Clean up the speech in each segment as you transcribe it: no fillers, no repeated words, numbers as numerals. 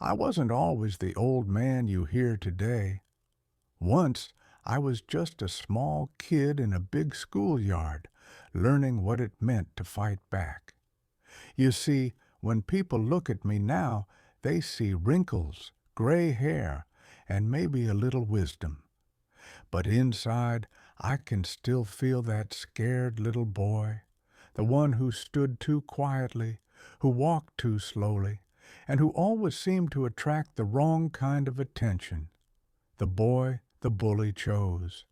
I wasn't always the old man you hear today. Once, I was just a small kid in a big schoolyard, learning what it meant to fight back. You see, when people look at me now, they see wrinkles, gray hair, and maybe a little wisdom. But inside, I can still feel that scared little boy, the one who stood too quietly, who walked too slowly, and who always seemed to attract the wrong kind of attention. The boy the bully chose.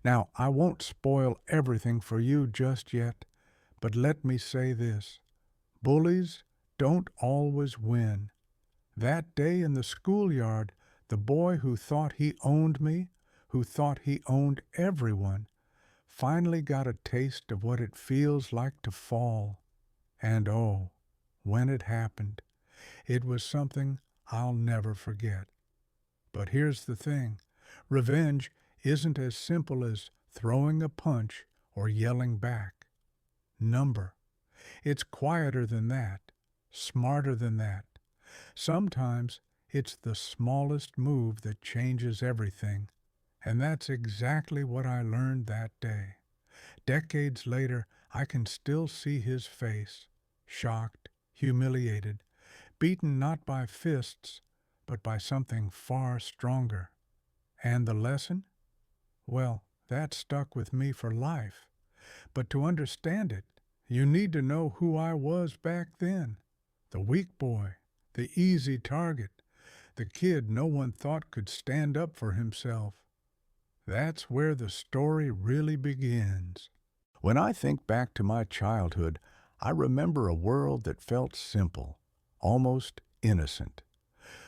Now, I won't spoil everything for you just yet, but let me say this. Bullies don't always win. That day in the schoolyard, the boy who thought he owned me, who thought he owned everyone, finally got a taste of what it feels like to fall. And oh, when it happened, it was something I'll never forget. But here's the thing. Revenge isn't as simple as throwing a punch or yelling back. Number. It's quieter than that, smarter than that. Sometimes it's the smallest move that changes everything. And that's exactly what I learned that day. Decades later, I can still see his face, shocked, humiliated, beaten not by fists, but by something far stronger. And the lesson? Well, that stuck with me for life. But to understand it, you need to know who I was back then. The weak boy, the easy target, the kid no one thought could stand up for himself. That's where the story really begins. When I think back to my childhood, I remember a world that felt simple, almost innocent.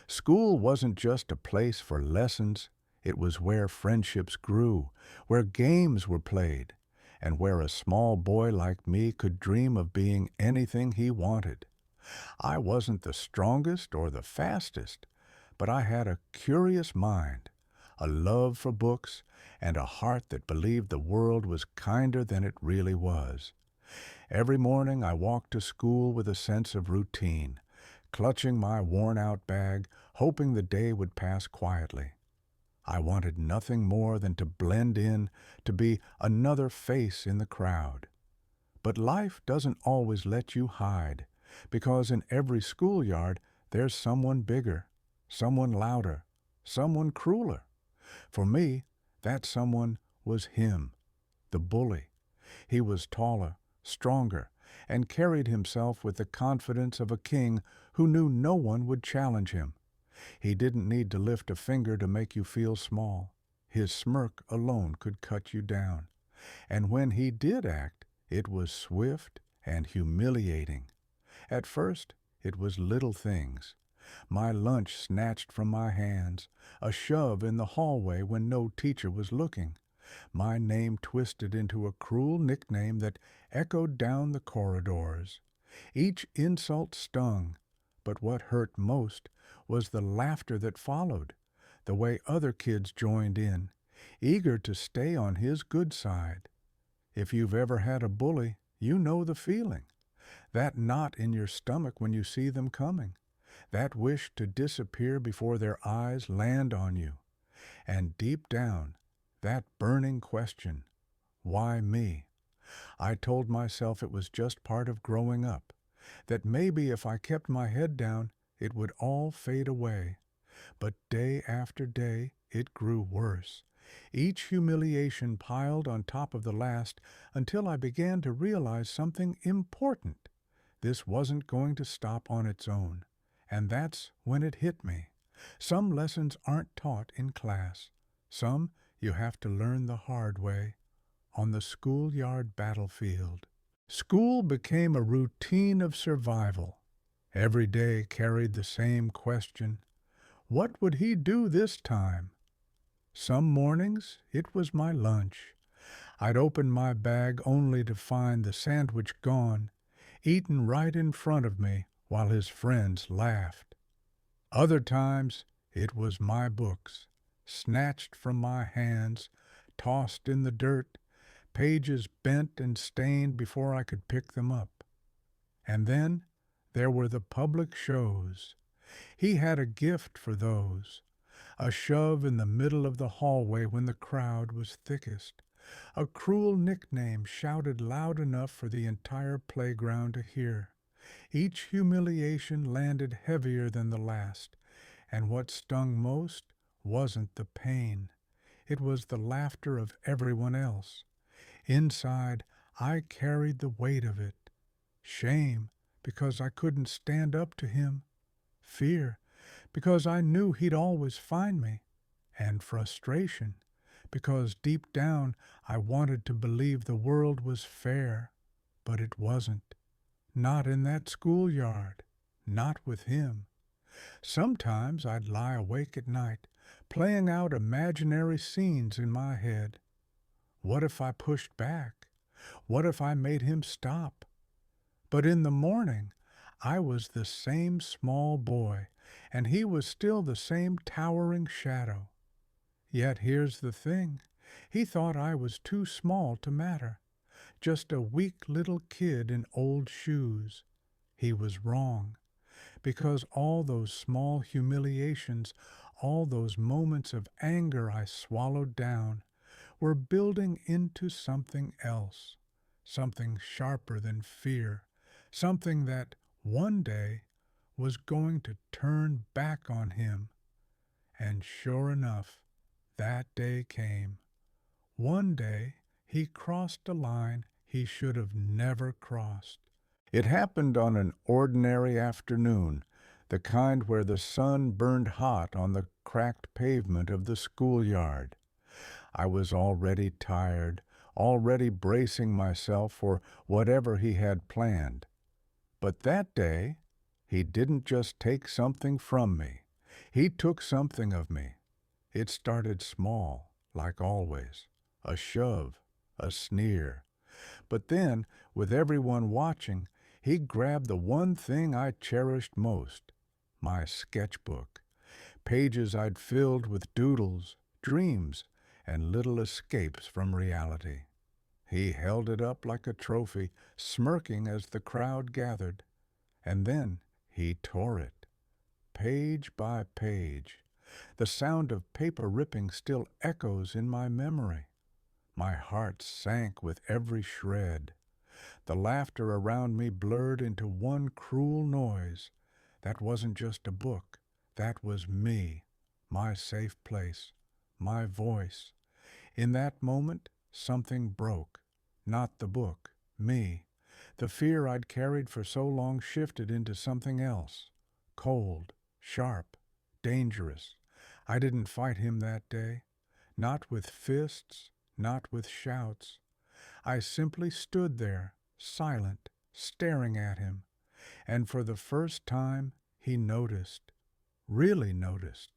School wasn't just a place for lessons, it was where friendships grew, where games were played, and where a small boy like me could dream of being anything he wanted. I wasn't the strongest or the fastest, but I had a curious mind, a love for books, and a heart that believed the world was kinder than it really was. Every morning I walked to school with a sense of routine, clutching my worn-out bag, hoping the day would pass quietly. I wanted nothing more than to blend in, to be another face in the crowd. But life doesn't always let you hide, because in every schoolyard there's someone bigger, someone louder, someone crueler. For me, that someone was him, the bully. He was taller, stronger, and carried himself with the confidence of a king who knew no one would challenge him. He didn't need to lift a finger to make you feel small. His smirk alone could cut you down. And when he did act, it was swift and humiliating. At first, it was little things. My lunch snatched from my hands, a shove in the hallway when no teacher was looking, my name twisted into a cruel nickname that echoed down the corridors. Each insult stung, but what hurt most was the laughter that followed, the way other kids joined in, eager to stay on his good side. If you've ever had a bully, you know the feeling. That knot in your stomach when you see them coming. That wish to disappear before their eyes land on you. And deep down, that burning question, why me? I told myself it was just part of growing up, that maybe if I kept my head down, it would all fade away. But day after day, it grew worse. Each humiliation piled on top of the last until I began to realize something important. This wasn't going to stop on its own. And that's when it hit me. Some lessons aren't taught in class. Some you have to learn the hard way, on the schoolyard battlefield. School became a routine of survival. Every day carried the same question. What would he do this time? Some mornings it was my lunch. I'd open my bag only to find the sandwich gone, eaten right in front of me while his friends laughed. Other times it was my books, snatched from my hands, tossed in the dirt, pages bent and stained before I could pick them up. And then there were the public shows. He had a gift for those. A shove in the middle of the hallway when the crowd was thickest. A cruel nickname shouted loud enough for the entire playground to hear. Each humiliation landed heavier than the last, and what stung most wasn't the pain. It was the laughter of everyone else. Inside, I carried the weight of it. Shame, because I couldn't stand up to him. Fear, because I knew he'd always find me. And frustration, because deep down I wanted to believe the world was fair. But it wasn't. Not in that schoolyard. Not with him. Sometimes I'd lie awake at night, playing out imaginary scenes in my head. What if I pushed back? What if I made him stop? But in the morning, I was the same small boy, and he was still the same towering shadow. Yet here's the thing. He thought I was too small to matter, just a weak little kid in old shoes. He was wrong, because all those small humiliations, all those moments of anger I swallowed down, were building into something else, something sharper than fear, something that one day was going to turn back on him. And sure enough, that day came. One day he crossed a line he should have never crossed. It happened on an ordinary afternoon, the kind where the sun burned hot on the cracked pavement of the schoolyard. I was already tired, already bracing myself for whatever he had planned. But that day, he didn't just take something from me. He took something of me. It started small, like always, a shove, a sneer. But then, with everyone watching, he grabbed the one thing I cherished most, my sketchbook, pages I'd filled with doodles, dreams, and little escapes from reality. He held it up like a trophy, smirking as the crowd gathered. And then he tore it, page by page. The sound of paper ripping still echoes in my memory. My heart sank with every shred. The laughter around me blurred into one cruel noise. That wasn't just a book. That was me, my safe place, my voice. In that moment, something broke. Not the book, me. The fear I'd carried for so long shifted into something else. Cold, sharp, dangerous. I didn't fight him that day. Not with fists, not with shouts. I simply stood there, silent, staring at him. And for the first time, he noticed. Really noticed.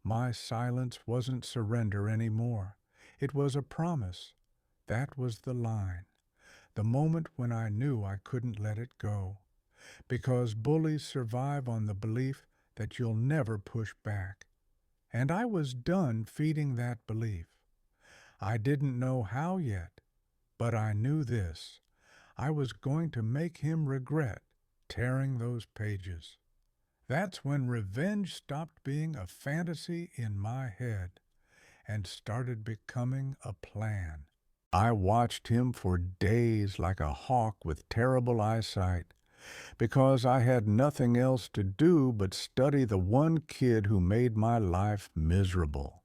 My silence wasn't surrender anymore. It was a promise. That was the line. The moment when I knew I couldn't let it go. Because bullies survive on the belief that you'll never push back. And I was done feeding that belief. I didn't know how yet, but I knew this. I was going to make him regret tearing those pages. That's when revenge stopped being a fantasy in my head and started becoming a plan. I watched him for days like a hawk with terrible eyesight, because I had nothing else to do but study the one kid who made my life miserable.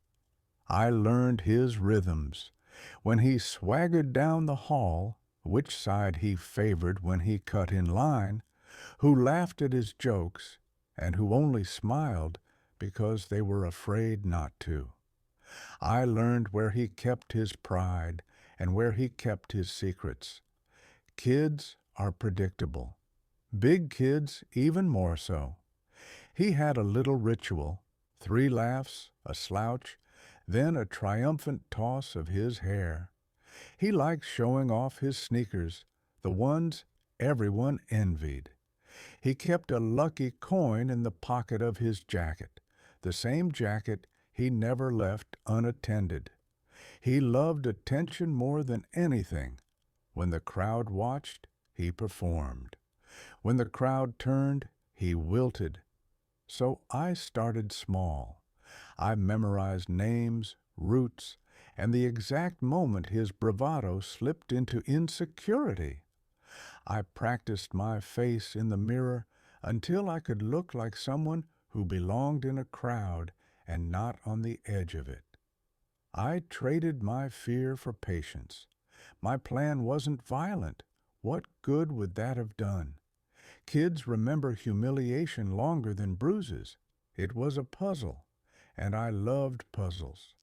I learned his rhythms. When he swaggered down the hall, which side he favored when he cut in line, who laughed at his jokes, and who only smiled because they were afraid not to. I learned where he kept his pride and where he kept his secrets. Kids are predictable. Big kids even more so. He had a little ritual, 3 laughs, a slouch, then a triumphant toss of his hair. He liked showing off his sneakers, the ones everyone envied. He kept a lucky coin in the pocket of his jacket, the same jacket he never left unattended. He loved attention more than anything. When the crowd watched, he performed. When the crowd turned, he wilted. So I started small. I memorized names, routes, and the exact moment his bravado slipped into insecurity. I practiced my face in the mirror until I could look like someone who belonged in a crowd and not on the edge of it. I traded my fear for patience. My plan wasn't violent. What good would that have done? Kids remember humiliation longer than bruises. It was a puzzle, and I loved puzzles.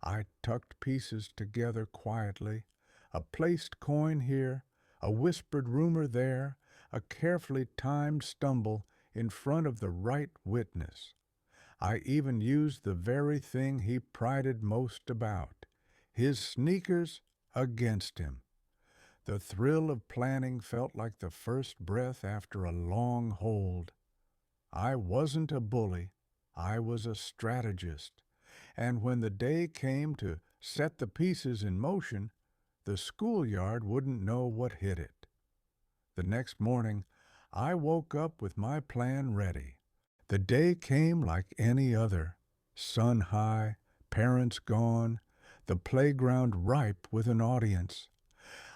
I tucked pieces together quietly, a placed coin here, a whispered rumor there, a carefully timed stumble in front of the right witness. I even used the very thing he prided most about, his sneakers, against him. The thrill of planning felt like the first breath after a long hold. I wasn't a bully, I was a strategist, and when the day came to set the pieces in motion, the schoolyard wouldn't know what hit it. The next morning, I woke up with my plan ready. The day came like any other, sun high, parents gone, the playground ripe with an audience.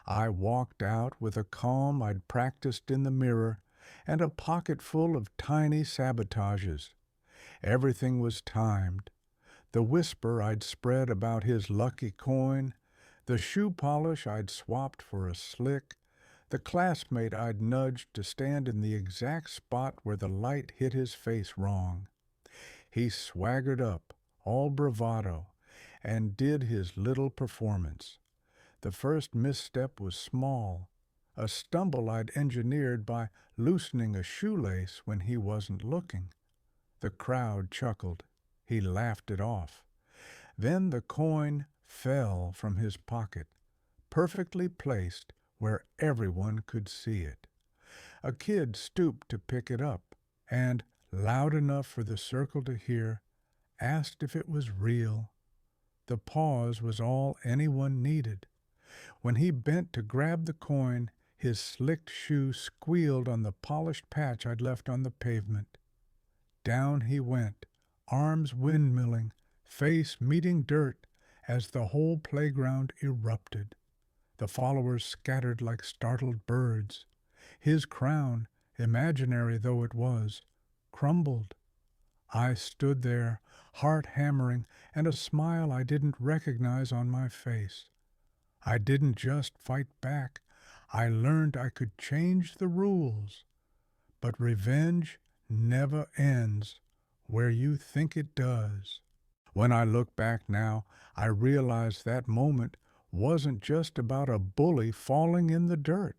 I walked out with a calm I'd practiced in the mirror and a pocket full of tiny sabotages. Everything was timed. The whisper I'd spread about his lucky coin, the shoe polish I'd swapped for a slick, the classmate I'd nudged to stand in the exact spot where the light hit his face wrong. He swaggered up, all bravado, and did his little performance. The first misstep was small, a stumble I'd engineered by loosening a shoelace when he wasn't looking. The crowd chuckled. He laughed it off. Then the coin fell from his pocket, perfectly placed where everyone could see it. A kid stooped to pick it up and, loud enough for the circle to hear, asked if it was real. The pause was all anyone needed. When he bent to grab the coin, his slicked shoe squealed on the polished patch I'd left on the pavement. Down he went, arms windmilling, face meeting dirt as the whole playground erupted. The followers scattered like startled birds. His crown, imaginary though it was, crumbled. I stood there, heart hammering, and a smile I didn't recognize on my face. I didn't just fight back. I learned I could change the rules. But revenge never ends where you think it does. When I look back now, I realize that moment wasn't just about a bully falling in the dirt.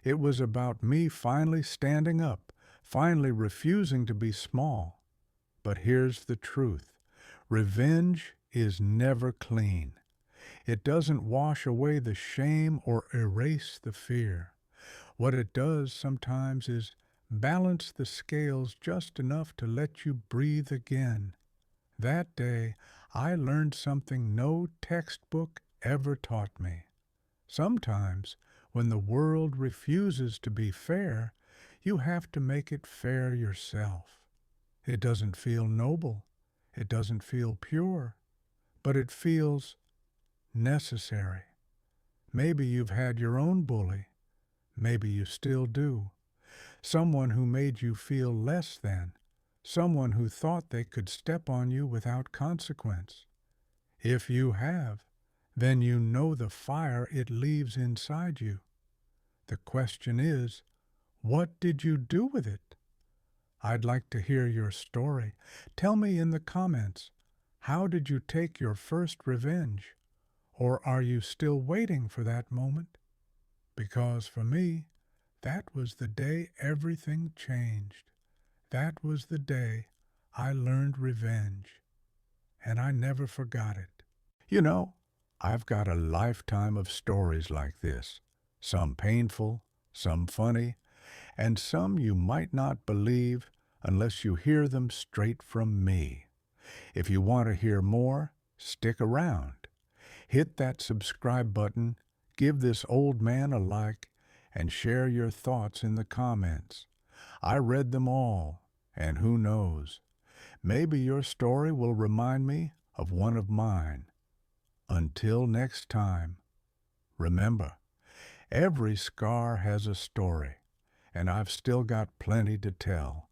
It was about me finally standing up, finally refusing to be small. But here's the truth. Revenge is never clean. It doesn't wash away the shame or erase the fear. What it does sometimes is balance the scales just enough to let you breathe again. That day, I learned something no textbook ever taught me. Sometimes, when the world refuses to be fair, you have to make it fair yourself. It doesn't feel noble. It doesn't feel pure. But it feels necessary. Maybe you've had your own bully. Maybe you still do. Someone who made you feel less than. Someone who thought they could step on you without consequence. If you have, then you know the fire it leaves inside you. The question is, what did you do with it? I'd like to hear your story. Tell me in the comments, how did you take your first revenge? Or are you still waiting for that moment? Because for me, that was the day everything changed. That was the day I learned revenge, and I never forgot it. You know, I've got a lifetime of stories like this, some painful, some funny, and some you might not believe unless you hear them straight from me. If you want to hear more, stick around. Hit that subscribe button, give this old man a like, and share your thoughts in the comments. I read them all, And who knows, maybe your story will remind me of one of mine. Until next time, remember, every scar has a story, and I've still got plenty to tell.